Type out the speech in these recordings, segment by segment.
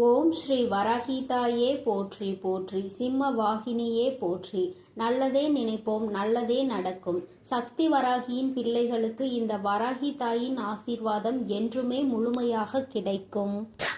ஓம் ஸ்ரீ வராகிதாயே போற்றி போற்றி, சிம்ம வாகினியே போற்றி. நல்லதே நினைப்போம், நல்லதே நடக்கும். சக்தி வராகியின் பிள்ளைகளுக்கு இந்த வராகி தாயின் ஆசீர்வாதம் என்றுமே முழுமையாக கிடைக்கும்.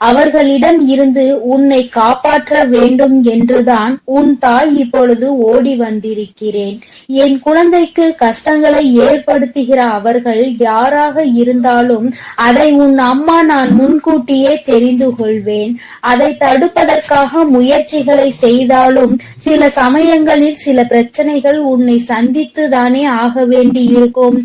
அவர்களிடம் இருந்து உன்னை காப்பாற்ற வேண்டும் என்றுதான் உன் தாய் இப்பொழுது ஓடி வந்திருக்கிறேன். என் குழந்தைக்கு கஷ்டங்களை ஏற்படுத்துகிற அவர்கள் யாராக இருந்தாலும் அதை உன் அம்மா நான் முன்கூட்டியே தெரிந்து கொள்வேன். அதை தடுப்பதற்காக முயற்சிகளை செய்தாலும் சில சமயங்களில் சில பிரச்சனைகள் உன்னை சந்தித்து தானே ஆக வேண்டி இருக்கும்.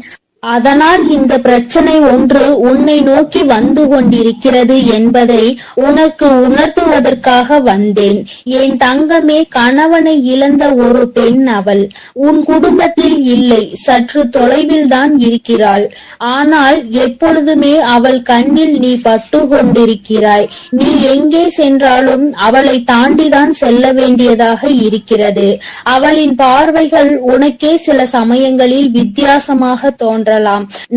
அதனால் இந்த பிரச்சனை ஒன்று உன்னை நோக்கி வந்து கொண்டிருக்கிறது என்பதை உனக்கு உணர்த்துவதற்காக வந்தேன். என் தங்கமே, கணவனை இழந்த ஒரு பெண் அவள். உன் குடும்பத்தில் இல்லை, சற்று தொலைவில் தான் இருக்கிறாள். ஆனால் எப்பொழுதுமே அவள் கண்ணில் நீ பட்டு கொண்டிருக்கிறாய். நீ எங்கே சென்றாலும் அவளை தாண்டிதான் செல்ல வேண்டியதாக இருக்கிறது. அவளின் பார்வைகள் உனக்கே சில சமயங்களில் வித்தியாசமாக தோன்ற.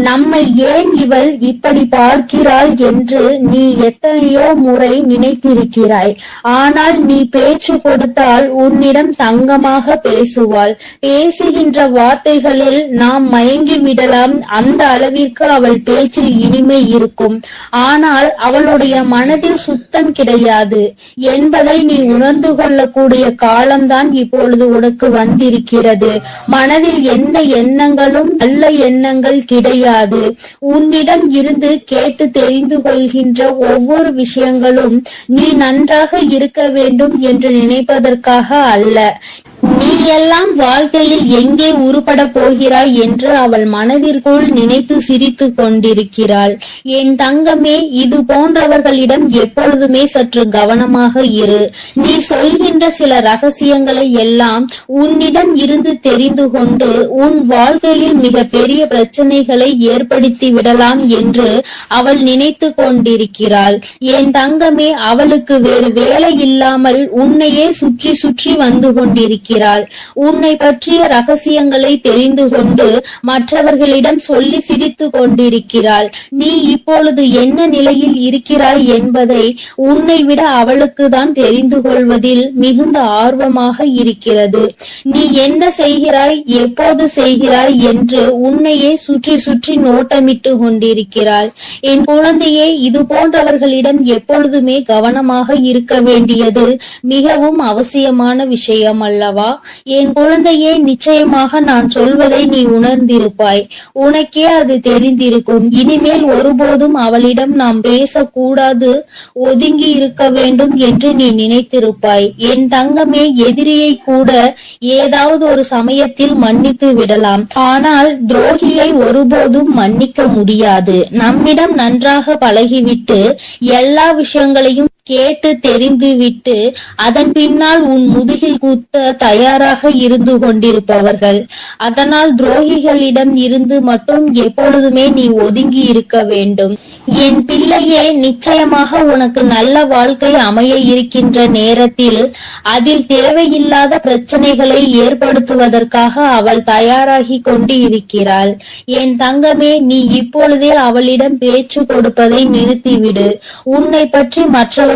நம்மை ஏன் இவள் இப்படி பார்க்கிறாள் என்று நீ எத்தனையோ முறை நினைத்திருக்கிறாய். ஆனால் நீ பேச்சு கொடுத்தால் உன்னிடம் தங்கமாக பேசுவாள். பேசுகின்ற வார்த்தைகளில் நாம் மயங்கி விடலாம். அந்த அளவிற்கு அவள் பேச்சில் இனிமை இருக்கும். ஆனால் அவளுடைய மனதில் சுத்தம் கிடையாது என்பதை நீ உணர்ந்து கொள்ளக்கூடிய காலம்தான் இப்பொழுது உனக்கு வந்திருக்கிறது. மனதில் எந்த எண்ணங்களும் நல்ல எண்ணங்கள் கிடையாது. உன்னிடம் இருந்து கேட்டு தெரிந்து கொள்கின்ற ஒவ்வொரு விஷயங்களும் நீ நன்றாக இருக்க வேண்டும் என்று நினைப்பதற்காக அல்ல. நீ எல்லாம் வாழ்க்கையில் எங்கே உருப்பட போகிறாய் என்று அவள் மனதிற்குள் நினைத்து சிரித்து கொண்டிருக்கிறாள். என் தங்கமே, இது போன்றவர்களிடம் எப்பொழுதுமே சற்று கவனமாக இரு. நீ சொல்கின்ற சில ரகசியங்களை எல்லாம் உன்னிடம் இருந்து தெரிந்து கொண்டு உன் வாழ்க்கையில் மிக பெரிய பிரச்சனைகளை ஏற்படுத்தி விடலாம் என்று அவள் நினைத்து கொண்டிருக்கிறாள். என் தங்கமே, அவளுக்கு வேறு வேலை இல்லாமல் உன்னையே சுற்றி சுற்றி வந்து கொண்டிருக்கிறாள். உன்னை பற்றிய ரகசியங்களை தெரிந்து கொண்டு மற்றவர்களிடம் சொல்லி சிரித்து கொண்டிருக்கிறாள். நீ இப்பொழுது என்ன நிலையில் இருக்கிறாய் என்பதை உன்னை விட அவளுக்கு தான் தெரிந்து கொள்வதில் மிகுந்த ஆர்வமாக இருக்கிறது. நீ என்ன செய்கிறாய், எப்போது செய்கிறாய் என்று உன்னையே சுற்றி சுற்றி நோட்டமிட்டு கொண்டிருக்கிறாள். என் குழந்தையே, இது போன்றவர்களிடம் எப்பொழுதுமே கவனமாக இருக்க வேண்டியது மிகவும் அவசியமான விஷயம் அல்லவா? என் குழந்தையே, நிச்சயமாக நான் சொல்வதை நீ உணர்ந்திருப்பாய். உனக்கே அது தெரிந்திருக்கும். இனிமேல் ஒருபோதும் அவளிடம் நாம் பேசக்கூடாது, ஒதுங்கி இருக்க வேண்டும் என்று நீ நினைத்திருப்பாய். என் தங்கமே, எதிரியை கூட ஏதாவது ஒரு சமயத்தில் மன்னித்து விடலாம். ஆனால் துரோகியை ஒருபோதும் மன்னிக்க முடியாது. நம்மிடம் நன்றாக பழகிவிட்டு எல்லா விஷயங்களையும் கேட்டு தெரிந்து விட்டு அதன் பின்னால் உன் முதுகில் குத்த தயாராக இருந்து கொண்டிருப்பவர்கள். அதனால் துரோகிகளிடம் இருந்து மட்டும் எப்பொழுதுமே நீ ஒதுங்கி இருக்க வேண்டும். என் பிள்ளையே, நிச்சயமாக உனக்கு நல்ல வாழ்க்கை அமைய இருக்கின்ற நேரத்தில் அதில் தேவையில்லாத பிரச்சனைகளை ஏற்படுத்துவதற்காக அவள் தயாராகி கொண்டு இருக்கிறாள். என் தங்கமே, நீ இப்பொழுதே அவளிடம் பேச்சு கொடுப்பதை நிறுத்திவிடு. உன்னை பற்றி மற்றவர்களிடம்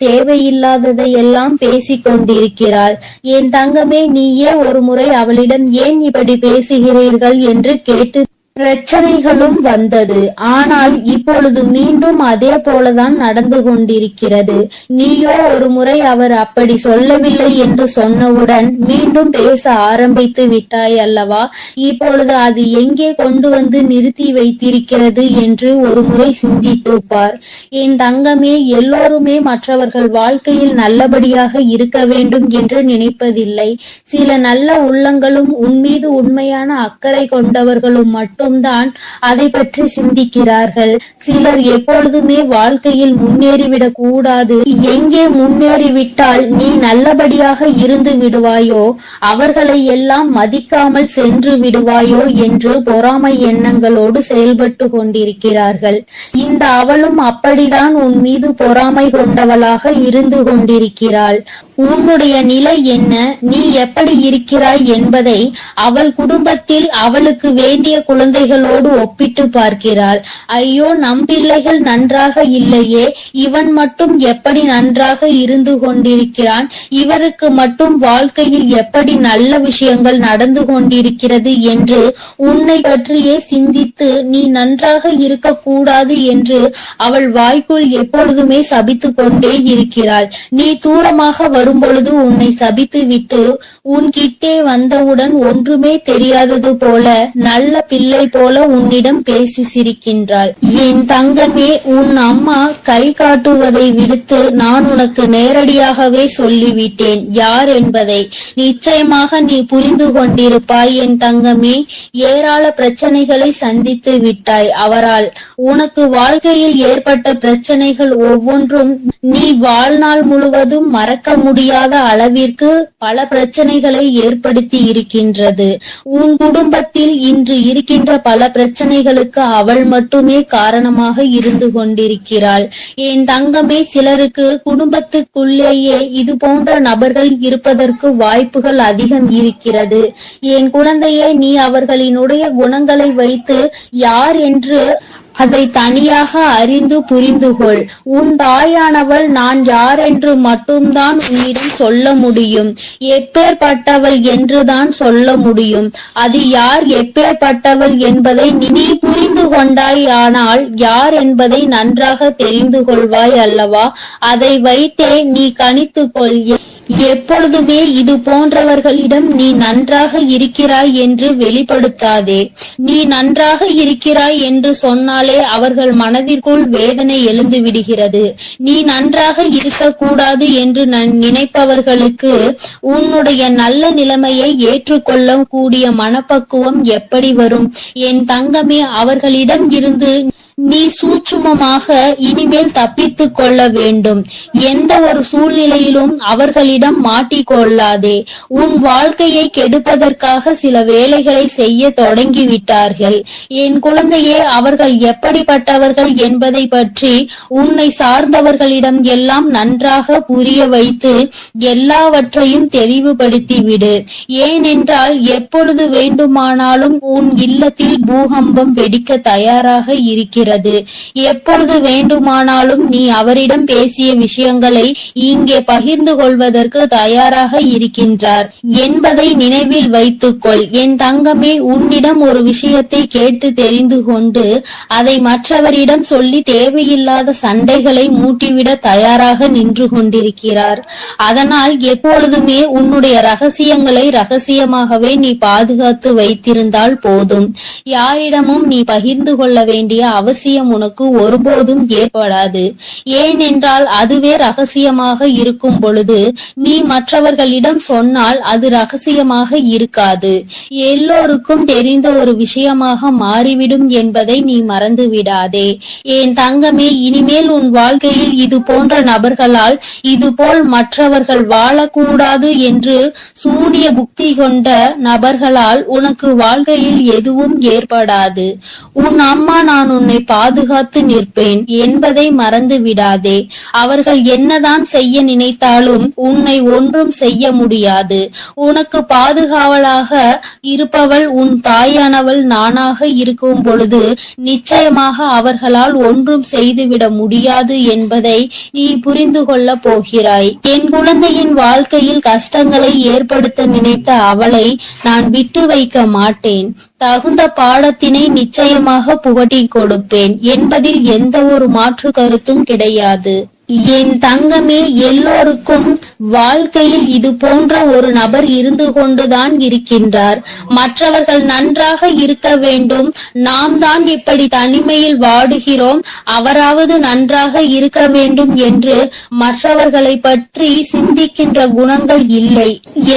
தேவையில்லாததை எல்லாம் பேசிக் கொண்டிருக்கிறாள். என் தங்கமே, நீயே ஒரு முறை அவளிடம் ஏன் இப்படி பேசுகிறீர்கள் என்று கேட்டு பிரச்சனைகளும் வந்தது. ஆனால் இப்பொழுது மீண்டும் அதே போலதான் நடந்து கொண்டிருக்கிறது. நீயோ ஒரு முறை அவர் அப்படி சொல்லவில்லை என்று சொன்னவுடன் மீண்டும் பேச ஆரம்பித்து விட்டாய் அல்லவா? இப்பொழுது அது எங்கே கொண்டு வந்து நிறுத்தி வைத்திருக்கிறது என்று ஒரு முறை சிந்தித்து பார். என் தங்கமே, எல்லோருமே மற்றவர்கள் வாழ்க்கையில் நல்லபடியாக இருக்க வேண்டும் என்று நினைப்பதில்லை. சில நல்ல உள்ளங்களும் உன்மீது உண்மையான அக்கறை கொண்டவர்களும் மட்டும்தான் அதை பற்றி சிந்திக்கிறார்கள். சிலர் எப்பொழுதுமே வாழ்க்கையில் முன்னேறிவிடக் கூடாது, எங்கே முன்னேறிவிட்டால் நீ நல்லபடியாக இருந்து விடுவாயோ, அவர்களை எல்லாம் மதிக்காமல் சென்று விடுவாயோ என்று பொறாமை எண்ணங்களோடு செயல்பட்டு கொண்டிருக்கிறார்கள். இந்த அவளும் அப்படிதான் உன் மீது பொறாமை கொண்டவளாக இருந்து கொண்டிருக்கிறாள். உன்னுடைய நிலை என்ன, நீ எப்படி இருக்கிறாய் என்பதை அவள் குடும்பத்தில் அவளுக்கு வேண்டிய குழந்தை பிள்ளைகளோடு ஒப்பிட்டு பார்க்கிறாள். ஐயோ, நம் பிள்ளைகள் நன்றாக இல்லையே, இவன் மட்டும் எப்படி நன்றாக இருந்து கொண்டிருக்கிறான், இவருக்கு மட்டும் வாழ்க்கையில் எப்படி நல்ல விஷயங்கள் நடந்து கொண்டிருக்கிறது என்று உன்னை பற்றியே சிந்தித்து நீ நன்றாக இருக்கக்கூடாது என்று அவள் வாய்க்குள் எப்பொழுதுமே சபித்து கொண்டே இருக்கிறாள். நீ தூரமாக வரும்பொழுது உன்னை சபித்து விட்டு உன்கிட்டே வந்தவுடன் ஒன்றுமே தெரியாதது போல நல்ல பிள்ளை போல உன்னிடம் பேசி சிரிக்கின்றாள். என் தங்கமே, உன் அம்மா கை காட்டுவதை விடுத்து நான் உனக்கு நேரடியாகவே சொல்லிவிட்டேன் யார் என்பதை. நிச்சயமாக நீ புரிந்து கொண்டிருப்பாய் என் தங்கமே. ஏராள பிரச்சனைகளை சந்தித்து விட்டாய் அவரால். உனக்கு வாழ்க்கையில் ஏற்பட்ட பிரச்சனைகள் ஒவ்வொன்றும் நீ வாழ்நாள் முழுவதும் மறக்க முடியாத அளவிற்கு பல பிரச்சனைகளை ஏற்படுத்தி இருக்கின்றது. உன் குடும்பத்தில் இன்று இருக்கின்ற பல பிரச்சனைகளுக்கு அவள் மட்டுமே காரணமாக இருந்து கொண்டிருக்கிறாள். என் தங்கமே, சிலருக்கு குடும்பத்துக்குள்ளேயே இது போன்ற நபர்கள் இருப்பதற்கு வாய்ப்புகள் அதிகம் இருக்கிறது. என் குழந்தையே, நீ அவர்களினுடைய குணங்களை வைத்து யார் என்று அதை தனியாக அறிந்து புரிந்து கொள். உன் தாயானவள் நான் யார் என்று மட்டும்தான் உன்னிடம் சொல்ல முடியும். எப்பேற்பட்டவள் என்றுதான் சொல்ல முடியும். அது யார், எப்பேற்பட்டவள் என்பதை நீ புரிந்து கொண்டாயானால் யார் என்பதை நன்றாக தெரிந்து கொள்வாய் அல்லவா? அதை வைத்தே நீ கணித்துக்கொள். எப்பொழுதுமே இது போன்றவர்களிடம் நீ நன்றாக இருக்கிறாய் என்று வெளிப்படுத்தாதே. நீ நன்றாக இருக்கிறாய் என்று சொன்னாலே அவர்கள் மனதிற்குள் வேதனை எழுந்து விடுகிறது. நீ நன்றாக இருக்கக்கூடாது என்று நினைப்பவர்களுக்கு உன்னுடைய நல்ல நிலைமையை ஏற்றுக்கொள்ள கூடிய மனப்பக்குவம் எப்படி வரும்? என் தங்கமே, அவர்களிடம் இருந்து நீ சூட்சுமமாக இனிமேல் தப்பித்துக் கொள்ள வேண்டும். எந்த ஒரு சூழ்நிலையிலும் அவர்களிடம் மாட்டிக்கொள்ளாதே. உன் வாழ்க்கையை கெடுப்பதற்காக சில வேலைகளை செய்ய தொடங்கிவிட்டார்கள். என் குழந்தையே, அவர்கள் எப்படிப்பட்டவர்கள் என்பதை பற்றி உன்னை சார்ந்தவர்களிடம் எல்லாம் நன்றாக புரிய வைத்து எல்லாவற்றையும் தெளிவுபடுத்தி விடு. ஏனென்றால் எப்பொழுது வேண்டுமானாலும் உன் இல்லத்தில் பூகம்பம் வெடிக்க தயாராக இருக்கிறது. எப்பொழுது வேண்டுமானாலும் நீ அவரிடம் பேசிய விஷயங்களை இங்கே பகிர்ந்து கொள்வதற்கு தயாராக இருக்கின்றார் என்பதை நினைவில் வைத்துக்கொள். என் தங்கமே, உன்னிடம் ஒரு விஷயத்தை கேட்டு தெரிந்து கொண்டு அதை மற்றவரிடம் சொல்லி தேவையில்லாத சண்டைகளை மூட்டிவிட தயாராக நின்று கொண்டிருக்கிறார். அதனால் எப்பொழுதுமே உன்னுடைய ரகசியங்களை ரகசியமாகவே நீ பாதுகாத்து வைத்திருந்தால் போதும். யாரிடமும் நீ பகிர்ந்து கொள்ள வேண்டிய அவசியம் உனக்கு ஒருபோதும் ஏற்படாது. ஏனென்றால் அதுவே ரகசியமாக இருக்கும் பொழுது நீ மற்றவர்களிடம் சொன்னால் அது ரகசியமாக இருக்காது. எல்லோருக்கும் தெரிந்த ஒரு விஷயமாக மாறிவிடும் என்பதை நீ மறந்து விடாதே. என் தங்கமே, இனிமேல் உன் வாழ்க்கையில் இது போன்ற நபர்களால் இதுபோல் மற்றவர்கள் வாழக்கூடாது என்று சூனிய புக்தி கொண்ட நபர்களால் உனக்கு வாழ்க்கையில் எதுவும் ஏற்படாது. உன் அம்மா நான் உன்னை பாதுகாத்து நிற்பேன் என்பதை மறந்து விடாதே. அவர்கள் என்னதான் செய்ய நினைத்தாலும் உன்னை ஒன்றும் செய்ய முடியாது. உனக்கு பாதுகாவலாக இருப்பவள் உன் தாயானவள் நானாக இருக்கும் பொழுது நிச்சயமாக அவர்களால் ஒன்றும் செய்துவிட முடியாது என்பதை நீ புரிந்து கொள்ள போகிறாய். என் குழந்தையின் வாழ்க்கையில் கஷ்டங்களை ஏற்படுத்த நினைத்த அவளை நான் விட்டு வைக்க மாட்டேன். தகுந்த பாடத்தினை நிச்சயமாக புகட்டி கொடுப்பேன் என்பதில் எந்த ஒரு மாற்று கருத்தும் கிடையாது. என் தங்கமே, எல்லோருக்கும் வாழ்க்கையில் இது போன்ற ஒரு நபர் இருந்து கொண்டுதான் இருக்கின்றார். மற்றவர்கள் நன்றாக இருக்க வேண்டும், நாம் தான் இப்படி தனிமையில் வாடுகிறோம், அவராவது நன்றாக இருக்க வேண்டும் என்று மற்றவர்களை பற்றி சிந்திக்கின்ற குணங்கள் இல்லை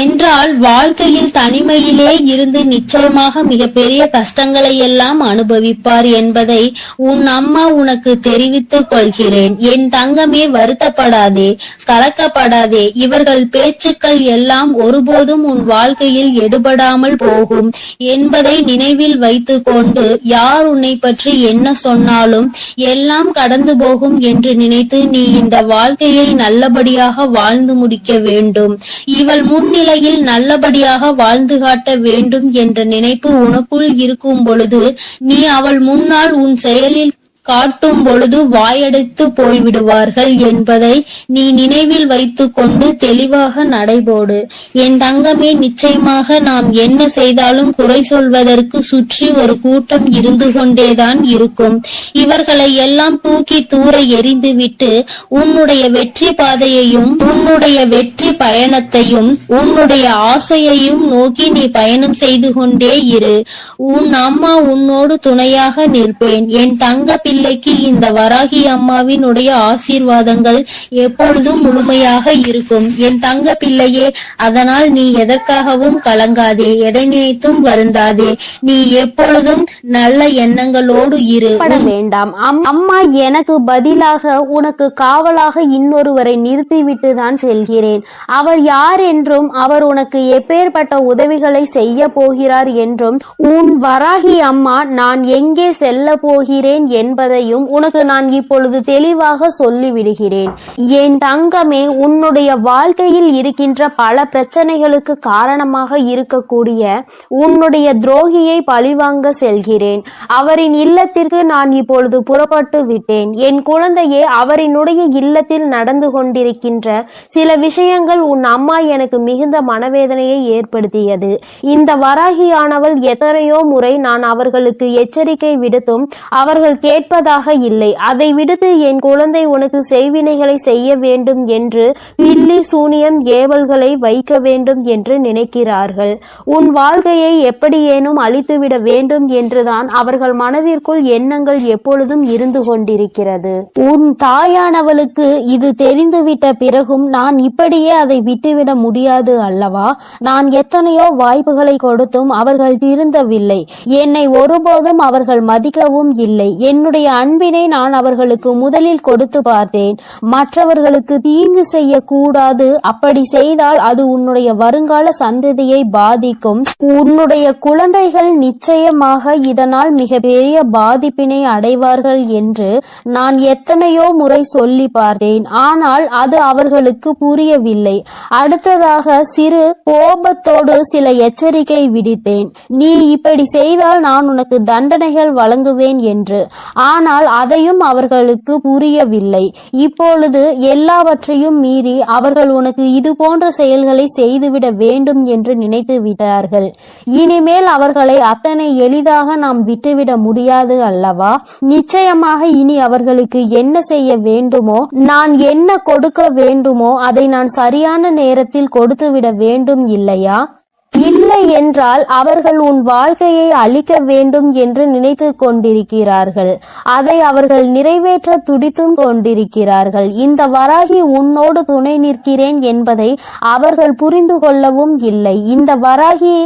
என்றால் வாழ்க்கையில் தனிமையிலே இருந்து நிச்சயமாக மிகப்பெரிய கஷ்டங்களை எல்லாம் அனுபவிப்பார் என்பதை உன் அம்மா உனக்கு தெரிவித்துக் கொள்கிறேன். என் தங்கமே, வருத்தப்படாதே, கலக்கப்படாதே. இவர்கள் பேச்சுக்கள் எல்லாம் ஒருபோதும் உன் வாழ்க்கையில் எடுபடாமல் போகும் என்பதை நினைவில் வைத்துக் கொண்டு, யார் உன்னை பற்றி என்ன சொன்னாலும் எல்லாம் கடந்து போகும் என்று நினைத்து நீ இந்த வாழ்க்கையை நல்லபடியாக வாழ்ந்து முடிக்க வேண்டும். இவள் முன்னிலையில் நல்லபடியாக வாழ்ந்து காட்ட வேண்டும் என்ற நினைப்பு உனக்குள் இருக்கும் பொழுது, நீ அவள் முன்னால் உன் செயலில் காட்டும் பொழுது வாயடைத்து போய்விடுவார்கள் என்பதை நீ நினைவில் வைத்துக் கொண்டு தெளிவாக நடைபோடு. என் தங்கமே, நிச்சயமாக நாம் என்ன செய்தாலும் குறை சொல்வதற்கு சுற்றி ஒரு கூட்டம் இருந்து கொண்டேதான் இருக்கும். இவர்களை எல்லாம் தூக்கி தூர எறிந்துவிட்டு உன்னுடைய வெற்றி பாதையையும் உன்னுடைய வெற்றி பயணத்தையும் உன்னுடைய ஆசையையும் நோக்கி நீ பயணம் செய்து கொண்டே இரு. உன் அம்மா உன்னோடு துணையாக நிற்பேன். என் தங்க பிள்ளைக்கு இந்த வராகி அம்மாவினுடைய ஆசீர்வாதங்கள் எப்பொழுதும் முழுமையாக இருக்கும் என் தங்க பிள்ளையே. அதனால் நீ எதற்காகவும் கலங்காதே, எதை நினைத்தும் வருந்தாதே. நீ எப்பொழுதும் நல்ல எண்ணங்களோடு இரு. வேண்டாம். அம்மா எனக்கு பதிலாக உனக்கு காவலாக இன்னொருவரை நிறுத்திவிட்டு தான் செல்கிறேன். அவர் யார் என்றும் அவர் உனக்கு எப்பேற்பட்ட உதவிகளை செய்ய போகிறார் என்றும் உன் வராகி அம்மா நான் எங்கே செல்ல போகிறேன் என்பதையும் உனக்கு நான் இப்பொழுது தெளிவாக சொல்லிவிடுகிறேன். என் தங்கமே, உன்னுடைய வாழ்க்கையில் இருக்கின்ற பல பிரச்சனைகளுக்கு காரணமாக இருக்கக்கூடிய உன்னுடைய துரோகியை பழிவாங்க செல்கிறேன். அவரின் இல்லத்திற்கு நான் இப்பொழுது புறப்பட்டு விட்டேன். என் குழந்தையே, அவரினுடைய இல்லத்தில் நடந்து கொண்டிருக்கின்ற சில விஷயங்கள் உன் அம்மா எனக்கு மிகுந்த மனவேதனையை ஏற்படுத்தியது. இந்த வராகியானவள் எத்தனையோ முறை நான் அவர்களுக்கு எச்சரிக்கை விடுத்தும் அவர்கள் கேட்பதாக இல்லை. அதை விடுத்து என் குழந்தை உனக்கு செய்வினைகளை செய்ய வேண்டும் என்று பில்லி சூனியம் ஏவல்களை வைக்க வேண்டும் என்று நினைக்கிறார்கள். உன் வாழ்க்கையை எப்படியேனும் அழித்துவிட வேண்டும் என்றுதான் அவர்கள் மனதிற்குள் எண்ணங்கள் எப்பொழுதும் இருந்து கொண்டிருக்கிறது. உன் தாயானவளுக்கு இது தெரிந்துவிட்ட பிறகும் நான் இப்படியே அதை விட்டுவிட முடியாது அல்லவா? நான் எத்தனையோ வாய்ப்புகளை கொடுத்தும் அவர்கள் திருந்தவில்லை. என்னை ஒருபோதும் அவர்கள் மதிக்கவும் இல்லை. என்னுடைய அன்பினை நான் அவர்களுக்கு முதலில் கொடுத்து பார்த்தேன். மற்றவர்களுக்கு தீங்கு செய்ய கூடாது, அப்படி செய்தால் அது உன்னுடைய வருங்கால சந்ததியை பாதிக்கும். உன்னுடைய குழந்தைகள் நிச்சயமாக இதனால் மிக பெரிய பாதிப்பினை அடைவார்கள் என்று நான் எத்தனையோ முறை சொல்லி பார்த்தேன். ஆனால் அது அவர்களுக்கு புரியவில்லை. அடுத்ததாக சிறு கோபத்தோடு சில எச்சரிக்கை விடுத்தேன். நீ இப்படி செய்தால் நான் உனக்கு தண்டனைகள் வழங்குவேன் என்று. ஆனால் அதையும் அவர்களுக்கு புரியவில்லை. இப்பொழுது எல்லாவற்றையும் மீறி அவர்கள் உனக்கு இது போன்ற செயல்களை செய்துவிட வேண்டும் என்று நினைத்து விட்டார்கள். இனிமேல் அவர்களை அத்தனை எளிதாக நாம் விட்டுவிட முடியாது அல்லவா? நிச்சயமாக இனி அவர்களுக்கு என்ன செய்ய வேண்டுமோ, நான் என்ன கொடுக்க வேண்டுமோ அதை நான் சரியான நேரத்தில் கொடுத்துவிட வேண்டும் இல்லையா? இல்லை என்றால் அவர்கள் உன் வாழ்க்கையை அழிக்க வேண்டும் என்று நினைத்து கொண்டிருக்கிறார்கள். அதை அவர்கள் நிறைவேற்ற துடித்தும் கொண்டிருக்கிறார்கள். இந்த வராகி உன்னோடு துணை நிற்கிறேன் என்பதை அவர்கள் புரிந்து கொள்ளவும் இல்லை. இந்த வராகி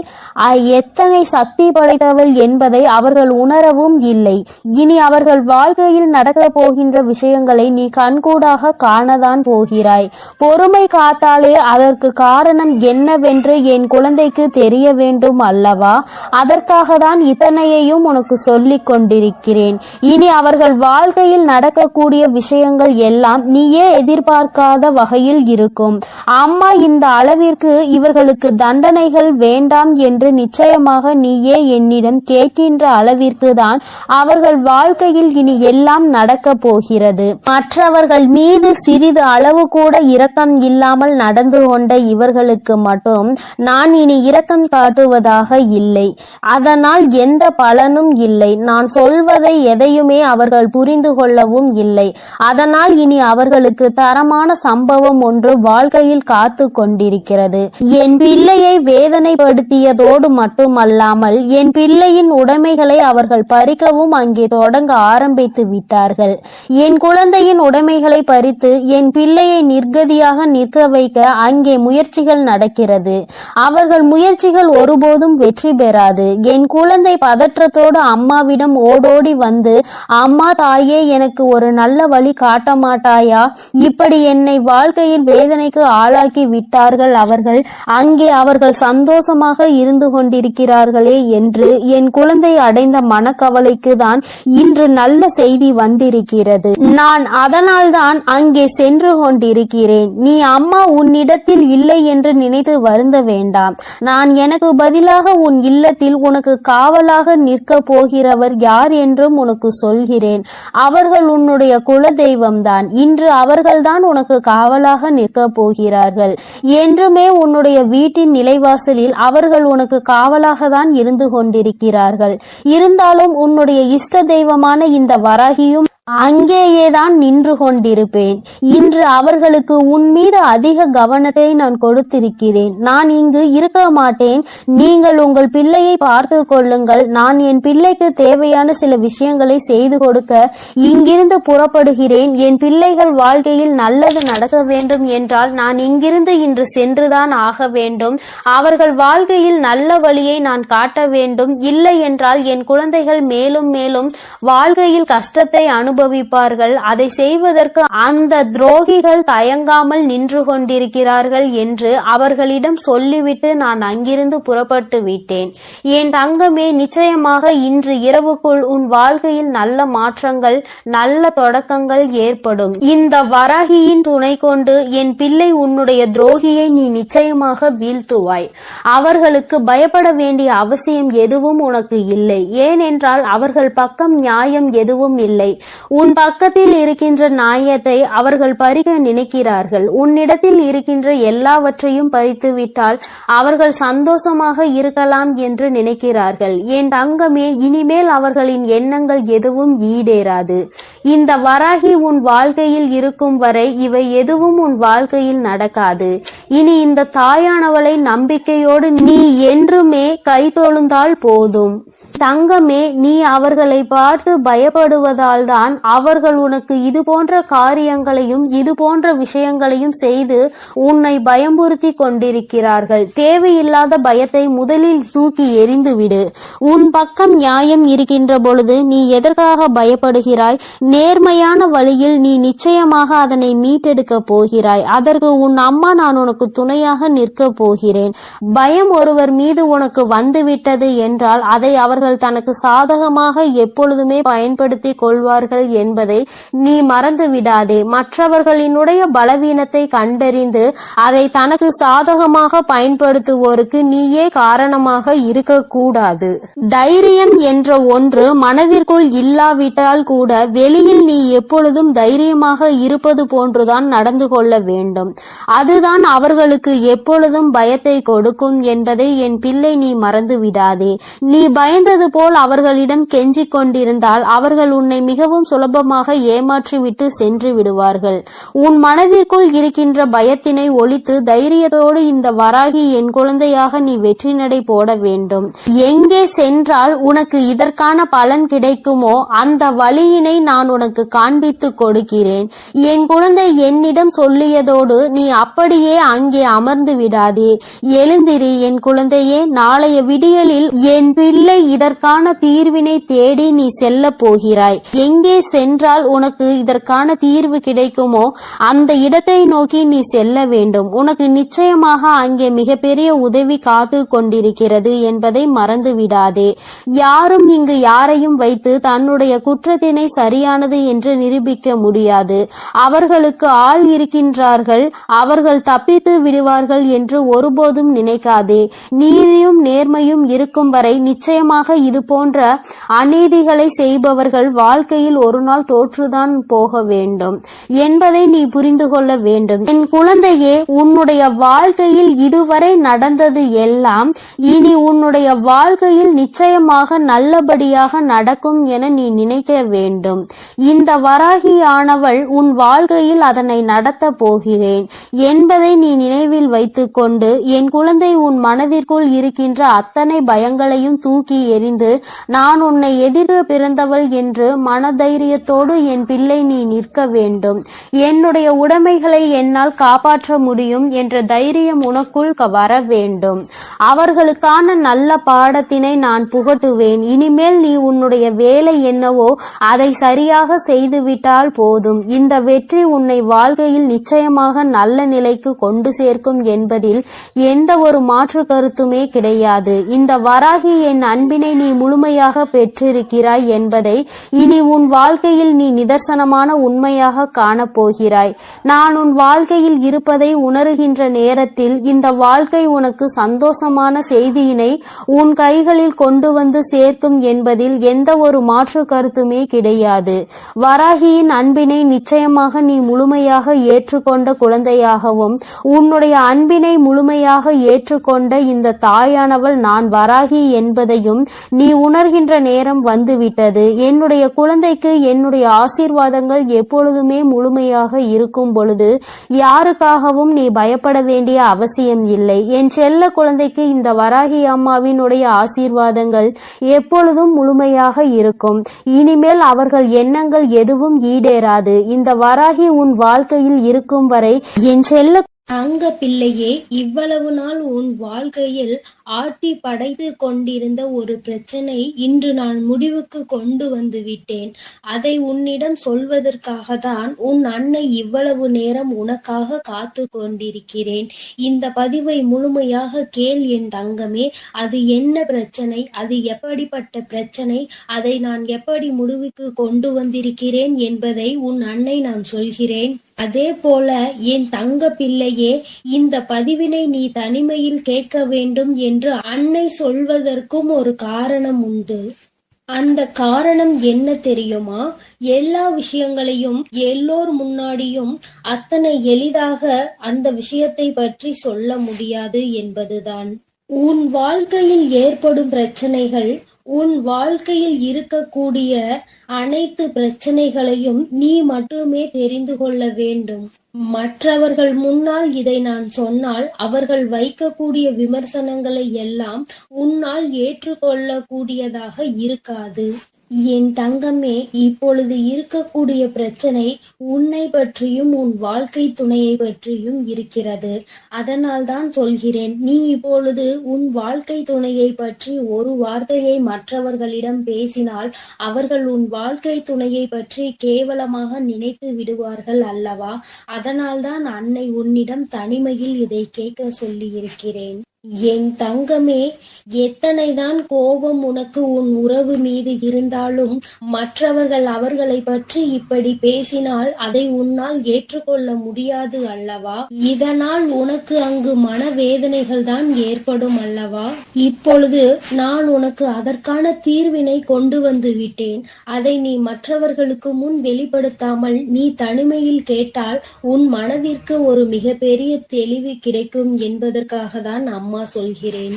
எத்தனை சக்தி படைத்தவள் என்பதை அவர்கள் உணரவும் இல்லை. இனி அவர்கள் வாழ்க்கையில் நடக்க போகின்ற விஷயங்களை நீ கண்கூடாக காணதான் போகிறாய். பொறுமை காத்தாலே அதற்கு காரணம் என்னவென்று என் குழந்தைக்கு தெரிய வேண்டும் அல்லவா? அதற்காக தான் இத்தனையையும் உனக்கு சொல்லிக் கொண்டிருக்கிறேன். இனி அவர்கள் வாழ்க்கையில் நடக்கக்கூடிய விஷயங்கள் எல்லாம் நீயே எதிர்பார்க்காத வகையில் இருக்கும். அம்மா இந்த அளவிற்கு இவர்களுக்கு தண்டனைகள் வேண்டாம் என்று நிச்சயமாக நீயே என்னிடம் கேட்கின்ற அளவிற்கு தான் அவர்கள் வாழ்க்கையில் இனி எல்லாம் நடக்க போகிறது. மற்றவர்கள் மீது சிறிது அளவு கூட இரக்கம் இல்லாமல் நடந்து கொண்ட இவர்களுக்கு மட்டும் நான் இனி இரக்கம் காட்டுவதாக இல்லை. அதனால் எந்த பலனும் இல்லை. நான் சொல்வதை எதையுமே அவர்கள் புரிந்து கொள்ளவும் இல்லை. அதனால் இனி அவர்களுக்கு தரமான சம்பவம் ஒன்று வாழ்க்கையில் காத்து கொண்டிருக்கிறது. என் பிள்ளையை வேதனைப்படுத்தியதோடு மட்டுமல்லாமல் என் பிள்ளையின் உடைமைகளை அவர்கள் பறிக்கவும் அங்கே தொடங்க ஆரம்பித்து விட்டார்கள். என் குழந்தையின் உடைமைகளை பறித்து என் பிள்ளையை நிர்கதியாக நிற்க வைக்க அங்கே முயற்சிகள் நடக்கிறது. அவர்கள் முயற்சிகள் ஒருபோதும் வெற்றி பெறாது. என் குழந்தை பதற்றத்தோடு அம்மாவிடம் ஓடோடி வந்து, அம்மா தாயே, எனக்கு ஒரு நல்ல வழி காட்ட மாட்டாயா? இப்படி என்னை வாழ்க்கையில் வேதனைக்கு ஆளாக்கி விட்டார்கள் அவர்கள். அங்கே அவர்கள் சந்தோஷமாக இருந்து கொண்டிருக்கிறார்களே என்று என் குழந்தை அடைந்த மனக்கவலைக்கு தான் இன்று நல்ல செய்தி வந்திருக்கிறது. நான் அதனால்தான் அங்கே சென்று கொண்டிருக்கிறேன். நீ அம்மா உன்னிடத்தில் இல்லை என்று நினைத்து வருந்த வேண்டாம். நான் எனக்கு பதிலாக உன் இல்லத்தில் உனக்கு காவலாக நிற்க போகிறவர் யார் என்றும் உனக்கு சொல்கிறேன். அவர்கள் உன்னுடைய குல தெய்வம்தான். இன்று அவர்கள்தான் உனக்கு காவலாக நிற்க போகிறார்கள். என்றுமே உன்னுடைய வீட்டின் நிலைவாசலில் அவர்கள் உனக்கு காவலாக தான் இருந்து கொண்டிருக்கிறார்கள். இருந்தாலும் உன்னுடைய இஷ்ட தெய்வமான இந்த வராகியும் அங்கேயேதான் நின்று கொண்டிருப்பேன். இன்று அவர்களுக்கு உன் மீது அதிக கவனத்தை நான் கொடுத்திருக்கிறேன். நான் இங்கு இருக்க மாட்டேன். நீங்கள் உங்கள் பிள்ளையை பார்த்து கொள்ளுங்கள். நான் என் பிள்ளைக்கு தேவையான சில விஷயங்களை செய்து கொடுக்க இங்கிருந்து புறப்படுகிறேன். என் பிள்ளைகள் வாழ்க்கையில் நல்லது நடக்க வேண்டும் என்றால் நான் இங்கிருந்து இன்று சென்றுதான் ஆக வேண்டும். அவர்கள் வாழ்க்கையில் நல்ல வழியை நான் காட்ட வேண்டும். இல்லை என்றால் என் குழந்தைகள் மேலும் மேலும் வாழ்க்கையில் கஷ்டத்தை அனுபவிப்பார்கள். அதை செய்வதற்கு அந்த துரோகிகள் தயங்காமல் நின்று கொண்டிருக்கிறார்கள் என்று அவர்களிடம் சொல்லிவிட்டு நான் அங்கிருந்து புறப்பட்டு விட்டேன். என் தங்கமே, நிச்சயமாக இன்று இரவுக்குள் உன் வாழ்க்கையில் நல்ல மாற்றங்கள், நல்ல தொடக்கங்கள் ஏற்படும். இந்த வராகியின் துணை கொண்டு என் பிள்ளை உன்னுடைய துரோகியை நீ நிச்சயமாக வீழ்த்துவாய். அவர்களுக்கு பயப்பட வேண்டிய அவசியம் எதுவும் உனக்கு இல்லை. ஏனென்றால் அவர்கள் பக்கம் நியாயம் எதுவும் இல்லை. உன் பக்கத்தில் இருக்கின்ற நியாயத்தை அவர்கள் பறிக்க நினைக்கிறார்கள். உன்னிடத்தில் இருக்கின்ற எல்லாவற்றையும் பறித்துவிட்டால் அவர்கள் சந்தோஷமாக இருக்கலாம் என்று நினைக்கிறார்கள். என் தங்கமே, இனிமேல் அவர்களின் எண்ணங்கள் எதுவும் ஈடேறாது. இந்த வராகி உன் வாழ்க்கையில் இருக்கும் வரை இவை எதுவும் உன் வாழ்க்கையில் நடக்காது. இனி இந்த தாயானவளை நம்பிக்கையோடு நீ என்றுமே கை தொழுந்தால் போதும். தங்கமே, நீ அவர்களை பார்த்து பயப்படுவதால் தான் அவர்கள் உனக்கு இது போன்ற காரியங்களையும் இது போன்ற விஷயங்களையும் செய்து உன்னை பயமுறுத்தி கொண்டிருக்கிறார்கள். தேவையில்லாத பயத்தை முதலில் தூக்கி எறிந்துவிடு. உன் பக்கம் நியாயம் இருக்கின்ற பொழுது நீ எதற்காக பயப்படுகிறாய்? நேர்மையான வழியில் நீ நிச்சயமாக அதனை மீட்டெடுக்க போகிறாய். அதற்கு உன் அம்மா நான் உனக்கு துணையாக நிற்க போகிறேன். பயம் ஒருவர் மீது உனக்கு வந்துவிட்டது என்றால் அதை அவர்கள் தனக்கு சாதகமாக எப்பொழுதுமே பயன்படுத்தி கொள்வார்கள் என்பதை நீ மறந்து விடாதே. மற்றவர்களினுடைய பலவீனத்தை கண்டறிந்து அதை தனக்கு சாதகமாக பயன்படுத்துவோருக்கு நீயே காரணமாக இருக்கக்கூடாது. தைரியம் என்ற ஒன்று மனதிற்குள் இல்லாவிட்டால் கூட வெளியில் நீ எப்பொழுதும் தைரியமாக இருப்பது போன்றுதான் நடந்து கொள்ள வேண்டும். அதுதான் அவர்களுக்கு எப்பொழுதும் பயத்தை கொடுக்கும் என்பதை என் பிள்ளை நீ மறந்து விடாதே. நீ பயந்தது போல் அவர்களிடம் கெஞ்சிக் கொண்டிருந்தால் அவர்கள் உன்னை மிகவும் சுலபமாக ஏமாற்றிவிட்டு சென்று விடுவார்கள். உன் மனதிற்குள் இருக்கின்ற பயத்தினை ஒழித்து தைரியத்தோடு இந்த வராகி என் குழந்தையாக நீ வெற்றி நடை போட வேண்டும். எங்கே சென்றால் உனக்கு இதற்கான பலன் கிடைக்குமோ அந்த வழியினை நான் உனக்கு காண்பித்து கொடுக்கிறேன். என் குழந்தை என்னிடம் சொல்லியதோடு நீ அப்படியே அங்கே அமர்ந்து விடாதே. எழுந்திரி என் குழந்தையே. நாளைய விடியலில் என் பிள்ளை இதற்கான தீர்வினை தேடி நீ செல்ல போகிறாய். எங்கே சென்றால் உனக்கு இதற்கான தீர்வு கிடைக்குமோ அந்த இடத்தை நோக்கி நீ செல்ல வேண்டும். உனக்கு நிச்சயமாக அங்கே மிகப்பெரிய உதவி காத்து கொண்டிருக்கிறது என்பதை மறந்து விடாதே. யாரும் இங்கு யாரையும் வைத்து தன்னுடைய குற்றத்தினை சரியானது என்று நிரூபிக்க முடியாது. அவர்களுக்கு ஆள் இருக்கின்றார்கள். அவர்கள் தப்பித்து விடுவார்கள் என்று ஒருபோதும் நினைக்காதே. நீதியும் நேர்மையும் இருக்கும் வரை நிச்சயமாக இது போன்ற அநீதிகளை செய்பவர்கள் வாழ்க்கையில் ஒரு நாள் தோற்றுதான் போக வேண்டும் என்பதை நீ புரிந்து கொள்ள வேண்டும். என் குழந்தையே, உன்னுடைய வாழ்க்கையில் இதுவரை நடந்தது எல்லாம் இனி உன்னுடைய வாழ்க்கையில் நிச்சயமாக நல்லபடியாக நடக்கும் என நீ நினைக்க வேண்டும். இந்த வராகியானவள் உன் வாழ்க்கையில் அதனை நடத்த போகிறேன் என்பதை நீ நினைவில் வைத்துக் கொண்டு என் குழந்தை உன் மனதிற்குள் இருக்கின்ற அத்தனை பயங்களையும் தூக்கி எறிந்து நான் உன்னை எதிர்க்க பிறந்தவள் என்று மனதைரியத்தோடு என் பிள்ளை நீ நிற்க வேண்டும். என்னுடைய உடைமைகளை என்னால் காப்பாற்ற முடியும் என்ற தைரியம் உனக்குள் வர வேண்டும். அவர்களுக்கான நல்ல பாடத்தினை நான் புகட்டுவேன். இனிமேல் நீ உன்னுடைய வேலை என்னவோ அதை சரியாக செய்துவிட்டால் போதும். இந்த வெற்றி உன்னை வாழ்க்கையில் நிச்சயமாக நல்ல நிலைக்கு கொண்டு சேர்க்கும் என்பதில் எந்த ஒரு மாற்று கருத்துமே கிடையாது. இந்த வராகி என் அன்பினை நீ முழுமையாக பெற்றிருக்கிறாய் என்பதை இனி உன் வாழ்க்கையில் நீ நிதர்சனமான உண்மையாக காணப்போகிறாய். நான் உன் வாழ்க்கையில் இருப்பதை உணர்கின்ற நேரத்தில் இந்த வாழ்க்கை உனக்கு சந்தோஷமான செய்தியினை உன் கைகளில் கொண்டு வந்து சேர்க்கும் என்பதில் எந்த ஒரு மாற்று கருத்துமே கிடையாது. வராகியின் அன்பினை நிச்சயமாக நீ முழுமையாக ஏற்றுக்கொண்ட குழந்தையாகவும் உன்னுடைய அன்பினை முழுமையாக ஏற்றுக்கொண்ட இந்த தாயானவள் நான் வராகி என்பதையும் நீ உணர்கின்ற நேரம் வந்துவிட்டது. என்னுடைய குழந்தைக்கு என்னுடைய ஆசீர்வாதங்கள் எப்பொழுதுமே முழுமையாக இருக்கும் பொழுது யாருக்காகவும் நீ பயப்பட வேண்டிய அவசியம் இல்லை. என் செல்ல குழந்தைக்கு இந்த வராகி அம்மாவினுடைய ஆசீர்வாதங்கள் எப்பொழுதும் முழுமையாக இருக்கும். இனிமேல் அவர்கள் எண்ணங்கள் எதுவும் ஈடேறாது. இந்த வராகி உன் வாழ்க்கையில் இருக்கும் வரை என் செல்ல தங்க பிள்ளையே, இவ்வளவு நாள் உன் வாழ்க்கையில் ஆட்டி படைத்து கொண்டிருந்த ஒரு பிரச்சனை இன்று நான் முடிவுக்கு கொண்டு வந்து விட்டேன். அதை உன்னிடம் சொல்வதற்காக தான் உன் அன்னை இவ்வளவு நேரம் உனக்காக காத்து கொண்டிருக்கிறேன். இந்த பதிவை முழுமையாக கேள் என் தங்கமே. அது என்ன பிரச்சனை, அது எப்படிப்பட்ட பிரச்சனை, அதை நான் எப்படி முடிவுக்கு கொண்டு வந்திருக்கிறேன் என்பதை உன் அன்னை நான் சொல்கிறேன். அதே போல என் தங்க பிள்ளையே, இந்த பதிவினை நீ தனிமையில் கேட்க வேண்டும் என்று அன்னை சொல்வதற்கும் ஒரு காரணம் உண்டு. அந்த காரணம் என்ன தெரியுமா? எல்லா விஷயங்களையும் எல்லோர் முன்னாடியும் அத்தனை எளிதாக அந்த விஷயத்தை பற்றி சொல்ல முடியாது என்பதுதான். உன் வாழ்க்கையில் ஏற்படும் பிரச்சனைகள், உன் வாழ்க்கையில் இருக்கக்கூடிய அனைத்து பிரச்சனைகளையும் நீ மட்டுமே தெரிந்து கொள்ள வேண்டும். மற்றவர்கள் முன்னால் இதை நான் சொன்னால் அவர்கள் வைக்கக்கூடிய விமர்சனங்களை எல்லாம் உன்னால் ஏற்றுக்கொள்ளக்கூடியதாக இருக்காது. என் தங்கமே, இப்பொழுது இருக்கக்கூடிய பிரச்சனை உன்னை பற்றியும் உன் வாழ்க்கை துணையை பற்றியும் இருக்கிறது. அதனால் தான் சொல்கிறேன், நீ இப்பொழுது உன் வாழ்க்கை துணையை பற்றி ஒரு வார்த்தையை மற்றவர்களிடம் பேசினால் அவர்கள் உன் வாழ்க்கை துணையை பற்றி கேவலமாக நினைத்து விடுவார்கள் அல்லவா? அதனால் தான் அன்னை உன்னிடம் தனிமையில் இதை கேட்க சொல்லி இருக்கிறேன். என் தங்கமே, எத்தனைதான் கோபம் உனக்கு உன் உறவு மீது இருந்தாலும் மற்றவர்கள் அவர்களை பற்றி இப்படி பேசினால் அதை உன்னால் ஏற்றுக்கொள்ள முடியாது அல்லவா? இதனால் உனக்கு அங்கு மனவேதனைகள் தான் ஏற்படும் அல்லவா? இப்பொழுது நான் உனக்கு அதற்கான தீர்வினை கொண்டு வந்து விட்டேன். அதை நீ மற்றவர்களுக்கு முன் வெளிப்படுத்தாமல் நீ தனிமையில் கேட்டால் உன் மனதிற்கு ஒரு மிகப்பெரிய தெளிவு கிடைக்கும் என்பதற்காக தான் அம்மா சொல்கிறேன்.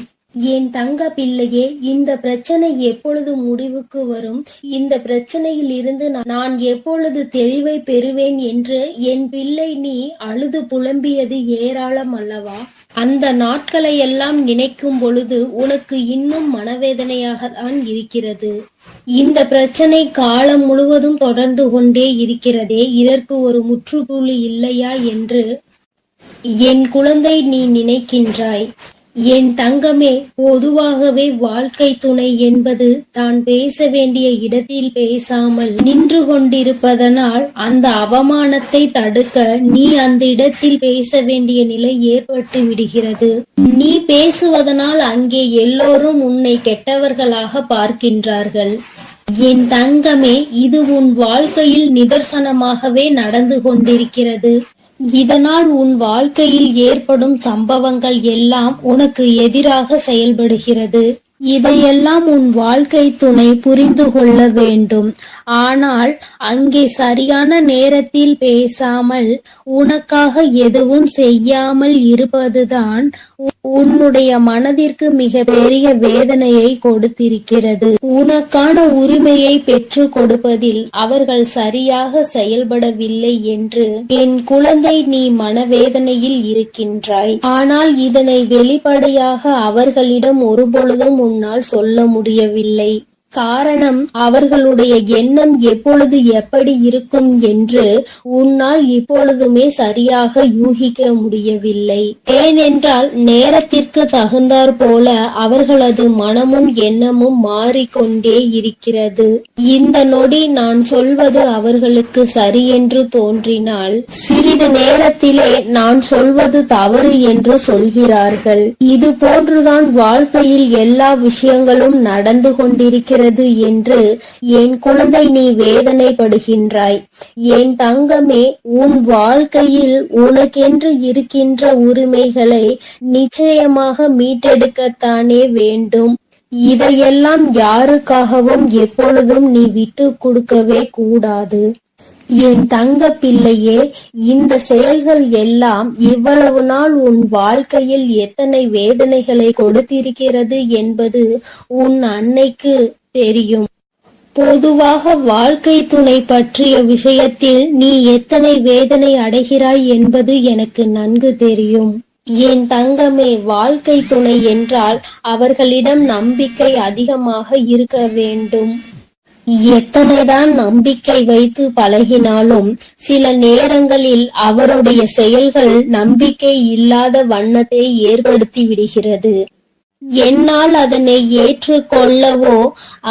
என் தங்க பிள்ளையே, இந்த பிரச்சனை எப்பொழுது முடிவுக்கு வரும், இந்த பிரச்சனையில் இருந்து நான் எப்பொழுது தெளிவை பெறுவேன் என்று என் பிள்ளை நீ அழுது புலம்பியது ஏராளம் அல்லவா? அந்த நாட்களை எல்லாம் நினைக்கும் பொழுது உனக்கு இன்னும் மனவேதனையாக தான் இருக்கிறது. இந்த பிரச்சனை காலம் முழுவதும் தொடர்ந்து கொண்டே இருக்கிறதே, இதற்கு ஒரு முற்றுப்புள்ளி இல்லையா என்று என் குழந்தை நீ நினைக்கின்றாய். என் தங்கமே, பொதுவாகவே வாழ்க்கை துணை என்பது தான் பேச வேண்டிய இடத்தில் பேசாமல் நின்று கொண்டிருப்பதனால் அந்த அவமானத்தை தடுக்க நீ அந்த இடத்தில் பேச வேண்டிய நிலை ஏற்பட்டு விடுகிறது. நீ பேசுவதனால் அங்கே எல்லோரும் உன்னை கெட்டவர்களாக பார்க்கின்றார்கள். என் தங்கமே, இது உன் வாழ்க்கையில் நிதர்சனமாகவே நடந்து கொண்டிருக்கிறது. இதனால் உன் வாழ்க்கையில் ஏற்படும் சம்பவங்கள் எல்லாம் உனக்கு எதிராக செயல்படுகிறது. இதையெல்லாம் உன் வாழ்க்கை துணை புரிந்து கொள்ள வேண்டும். ஆனால் அங்கே சரியான நேரத்தில் பேசாமல் உனக்காக எதுவும் செய்யாமல் இருப்பதுதான் உன்னுடைய மனதிற்கு மிக பெரிய வேதனையை கொடுத்திருக்கிறது. உனக்கான உரிமையை பெற்று கொடுப்பதில் அவர்கள் சரியாக செயல்படவில்லை என்று என் குழந்தை நீ மனவேதனையில் இருக்கின்றாய். ஆனால் இதனை வெளிப்படையாக அவர்களிடம் ஒருபொழுதும் உன்னால் சொல்ல முடியவில்லை. காரணம் அவர்களுடைய எண்ணம் எப்பொழுது எப்படி இருக்கும் என்று உன்னால் இப்பொழுதுமே சரியாக யூகிக்க முடியவில்லை. ஏனென்றால் நேரத்திற்கு தகுந்தாற் போல அவர்களது மனமும் எண்ணமும் மாறிக்கொண்டே இருக்கிறது. இந்த நொடி நான் சொல்வது அவர்களுக்கு சரி என்று தோன்றினால் சிறிது நேரத்திலே நான் சொல்வது தவறு என்று சொல்கிறார்கள். இது போன்றுதான் வாழ்க்கையில் எல்லா விஷயங்களும் நடந்து கொண்டிருக்கிறது என்று என் குழந்தை நீ வேதனைப்படுகின்றாய். என் தங்கமே, உன் வாழ்க்கையில் உனக்கென்று இருக்கின்ற உரிமைகளை நிச்சயமாக மீட்டெடுக்கத்தானே வேண்டும். இதையெல்லாம் யாருக்காகவும் எப்பொழுதும் நீ விட்டு கொடுக்கவே கூடாது. என் தங்க பிள்ளையே, இந்த செயல்கள் எல்லாம் இவ்வளவு நாள் உன் வாழ்க்கையில் எத்தனை வேதனைகளை கொடுத்திருக்கிறது என்பது உன் அன்னைக்கு தெரியும். பொதுவாக வாழ்க்கை துணை பற்றிய விஷயத்தில் நீ எத்தனை வேதனை அடைகிறாய் என்பது எனக்கு நன்கு தெரியும். என் தங்கமே, வாழ்க்கை துணை என்றால் அவர்களிடம் நம்பிக்கை அதிகமாக இருக்க வேண்டும். எத்தனைதான் நம்பிக்கை வைத்து பழகினாலும் சில நேரங்களில் அவருடைய செயல்கள் நம்பிக்கை இல்லாத வண்ணத்தை ஏற்படுத்தி விடுகிறது. என்னால் அதனை ஏற்றுக்கொள்ளவோ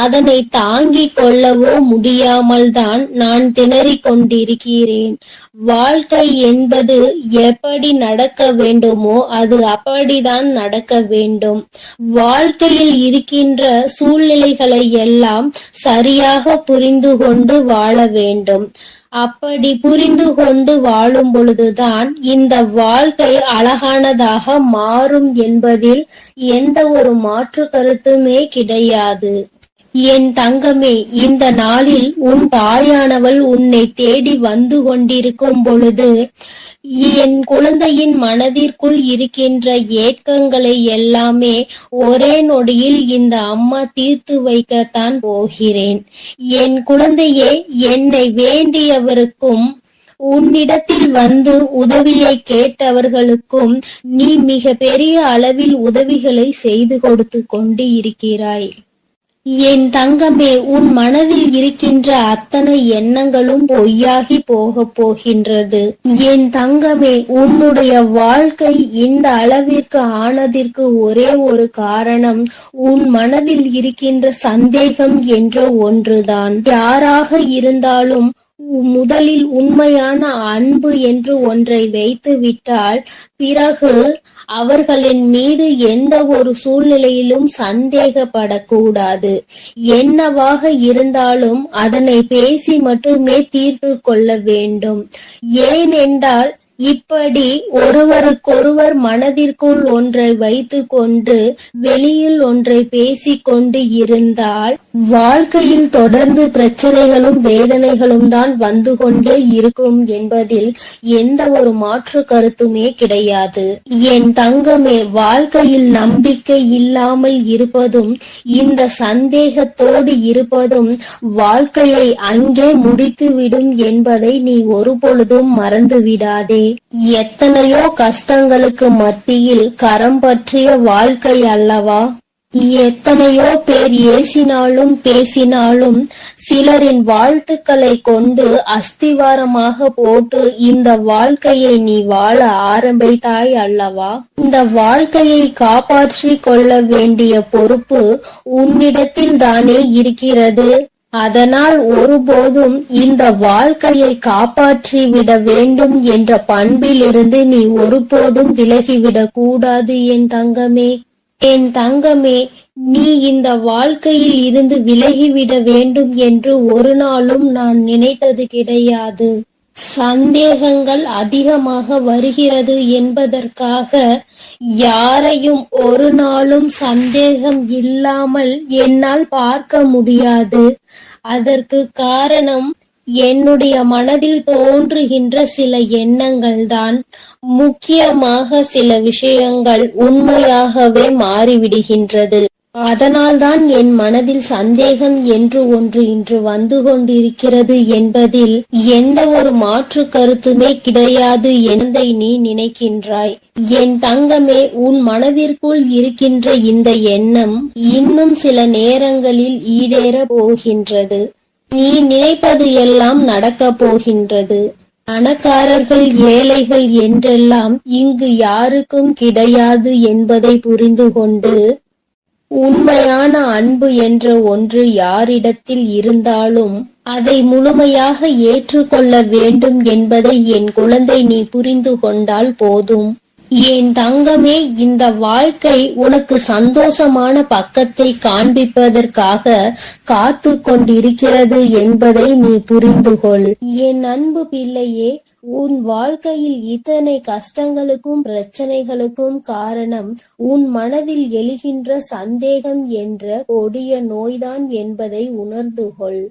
அதனை தாங்கிக் கொள்ளவோ முடியாமல் தான் நான் திணறிக் கொண்டிருக்கிறேன். வாழ்க்கை என்பது எப்படி நடக்க வேண்டுமோ அது அப்படிதான் நடக்க வேண்டும். வாழ்க்கையில் இருக்கின்ற சூழ்நிலைகளை எல்லாம் சரியாக புரிந்து கொண்டு வாழ வேண்டும். அப்படி புரிந்து கொண்டு வாழும் பொழுதுதான் இந்த வாழ்க்கை அழகானதாக மாறும் என்பதில் எந்த ஒரு மாற்று கருத்துமே கிடையாது. என் தங்கமே, இந்த நாளில் உன் தாயானவள் உன்னை தேடி வந்து கொண்டிருக்கும் பொழுது என் குழந்தையின் மனதிற்குள் இருக்கின்ற ஏக்கங்களை எல்லாமே ஒரே நொடியில் இந்த அம்மா தீர்த்து வைக்கத்தான் போகிறேன். என் குழந்தையே, என்னை வேண்டியவருக்கும் உன்னிடத்தில் வந்து உதவியை கேட்டவர்களுக்கும் நீ மிக பெரிய அளவில் உதவிகளை செய்து கொடுத்து கொண்டு இருக்கிறாய். என் தங்கமே, உன் மனதில் இருக்கின்ற அத்தனை எண்ணங்களும் பொய்யாகி போக போகின்றது. என் தங்கமே, உன்னுடைய வாழ்க்கை இந்த அளவிற்கு ஆனதற்கு ஒரே ஒரு காரணம் உன் மனதில் இருக்கின்ற சந்தேகம் என்ற ஒன்றுதான். யாராக இருந்தாலும் முதலில் உண்மையான அன்பு என்று ஒன்றை வைத்து விட்டால் பிறகு அவர்களின் மீது எந்த ஒரு சூழ்நிலையிலும் சந்தேகப்படக்கூடாது. என்னவாக இருந்தாலும் அதனை பேசி மட்டுமே தீர்த்து கொள்ள வேண்டும். ஏனென்றால் இப்படி ஒருவருக்கொருவர் மனதிற்குள் ஒன்றை வைத்து கொண்டு வெளியில் ஒன்றை பேசிக் கொண்டு இருந்தால் வாழ்க்கையில் தொடர்ந்து பிரச்சனைகளும் வேதனைகளும் தான் வந்து கொண்டே இருக்கும் என்பதில் எந்த ஒரு மாற்று கருத்துமே கிடையாது. என் தங்கமே, வாழ்க்கையில் நம்பிக்கை இல்லாமல் இருப்பதும் இந்த சந்தேகத்தோடு இருப்பதும் வாழ்க்கையை அங்கே முடித்துவிடும் என்பதை நீ ஒருபொழுதும் மறந்து விடாதே. எத்தனையோ கஷ்டங்களுக்கு மத்தியில் கரம் பற்றிய வாழ்க்கை அல்லவா? எத்தனையோ பேர் ஏசினாலும் பேசினாலும் சிலரின் வாழ்த்துக்களை கொண்டு அஸ்திவாரமாக போட்டு இந்த வாழ்க்கையை நீ வாழ ஆரம்பித்தாய் அல்லவா? இந்த வாழ்க்கையை காப்பாற்றி கொள்ள வேண்டிய பொறுப்பு உன்னிடத்தில் தானே இருக்கிறது. அதனால் ஒருபோதும் இந்த வாழ்க்கையை காப்பாற்றி விட வேண்டும் என்ற பண்பிலிருந்து நீ ஒருபோதும் விலகிவிடக் கூடாது. என் தங்கமே, என் தங்கமே, நீ இந்த வாழ்க்கையில் இருந்து விலகிவிட வேண்டும் என்று ஒரு நாளும் நான் நினைத்தது கிடையாது. சந்தேகங்கள் அதிகமாக வருகிறது என்பதற்காக யாரையும் ஒரு நாளும் சந்தேகம் இல்லாமல் என்னால் பார்க்க முடியாது. அதற்கு காரணம் என்னுடைய மனதில் தோன்றுகின்ற சில எண்ணங்கள் தான். முக்கியமாக சில விஷயங்கள் உண்மையாகவே மாறிவிடுகின்றது. அதனால்தான் என் மனதில் சந்தேகம் என்று ஒன்று இன்று வந்து கொண்டிருக்கிறது என்பதில் எந்த ஒரு மாற்று கருத்துமே கிடையாது என்பதை நீ நினைக்கின்றாய். என் தங்கமே, உன் மனதிற்குள் இருக்கின்ற இந்த எண்ணம் இன்னும் சில நேரங்களில் ஈடேற போகின்றது. நீ நினைப்பது எல்லாம் நடக்கப் போகின்றது. பணக்காரர்கள் ஏழைகள் என்றெல்லாம் இங்கு யாருக்கும் கிடையாது என்பதை புரிந்து கொண்டு, உண்மையான அன்பு என்ற ஒன்று யாரிடத்தில் இருந்தாலும் அதை முழுமையாக ஏற்றுக்கொள்ள வேண்டும் என்பதை என் குழந்தை நீ புரிந்து கொண்டால் போதும். என் தங்கமே, இந்த வாழ்க்கை உனக்கு சந்தோஷமான பக்கத்தை காண்பிப்பதற்காக காத்து கொண்டிருக்கிறது என்பதை நீ புரிந்து கொள். என் அன்பு பிள்ளையே, உன் வாழ்க்கையில் இத்தனை கஷ்டங்களுக்கும் பிரச்சனைகளுக்கும் காரணம் உன் மனதில் எழுகின்ற சந்தேகம் என்ற கொடிய நோய்தான் என்பதை உணர்ந்து கொள்.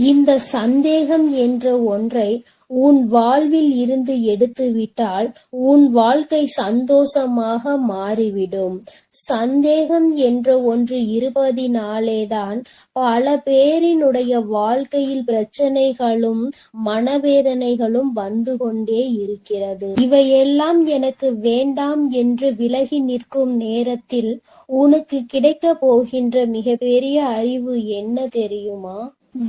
இந்த சந்தேகம் என்ற ஒன்றை உன் வாழ்வில் இருந்து எடுத்துவிட்டால் உன் வாழ்க்கை சந்தோஷமாக மாறிவிடும். சந்தேகம் என்ற ஒன்று இருப்பதினாலேதான் பல பேரினுடைய வாழ்க்கையில் பிரச்சனைகளும் மனவேதனைகளும் வந்து கொண்டே இருக்கிறது. இவையெல்லாம் எனக்கு வேண்டாம் என்று விலகி நிற்கும் நேரத்தில் உனக்கு கிடைக்க போகின்ற மிகப்பெரிய அறிவு என்ன தெரியுமா?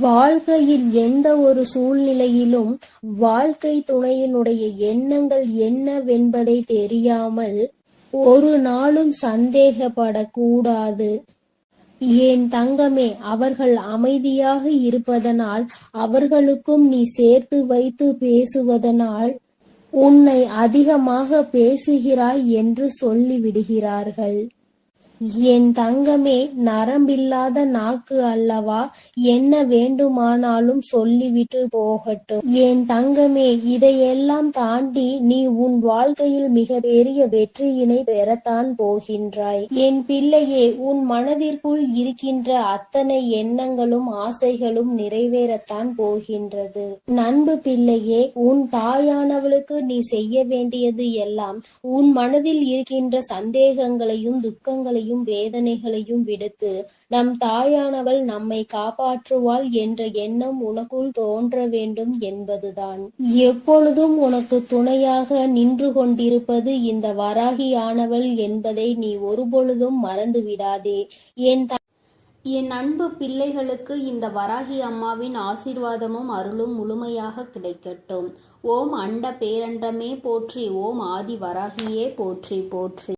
வாழ்க்கையில் எந்த ஒரு சூழ்நிலையிலும் வாழ்க்கை துணையினுடைய எண்ணங்கள் என்னவென்பதை தெரியாமல் ஒரு நாளும் சந்தேகப்படக்கூடாது. என் தங்கமே, அவர்கள் அமைதியாக இருப்பதனால், அவர்களுக்கும் நீ சேர்த்து வைத்து பேசுவதனால் உன்னை அதிகமாக பேசுகிறாய் என்று சொல்லிவிடுகிறார்கள். என் தங்கமே, நரம்பில்லாத நாக்கு அல்லவா, என்ன வேண்டுமானாலும் சொல்லிவிட்டு போகட்டும். என் தங்கமே, இதையெல்லாம் தாண்டி நீ உன் வாழ்க்கையில் மிக பெரிய வெற்றியினை பெறத்தான் போகின்றாய். என் பிள்ளையே, உன் மனதிற்குள் இருக்கின்ற அத்தனை எண்ணங்களும் ஆசைகளும் நிறைவேறத்தான் போகின்றது. நண்பு பிள்ளையே, உன் தாயானவளுக்கு நீ செய்ய வேண்டியது எல்லாம் உன் மனதில் இருக்கின்ற சந்தேகங்களையும் துக்கங்களையும் வேதனைகளையும் விடுத்து நம் தாயானவள் நம்மை காப்பாற்றுவாள் என்ற எண்ணம் உனக்குள் தோன்ற வேண்டும் என்பதுதான். எப்பொழுதும் உனக்கு துணையாக நின்று கொண்டிருப்பது இந்த வராகியானவள் என்பதை நீ ஒருபொழுதும் மறந்து விடாதே. என் அன்பு பிள்ளைகளுக்கு இந்த வராகி அம்மாவின் ஆசீர்வாதமும் அருளும் முழுமையாக கிடைக்கட்டும். ஓம் அண்ட பேரண்டமே போற்றி, ஓம் ஆதி வராகியே போற்றி போற்றி.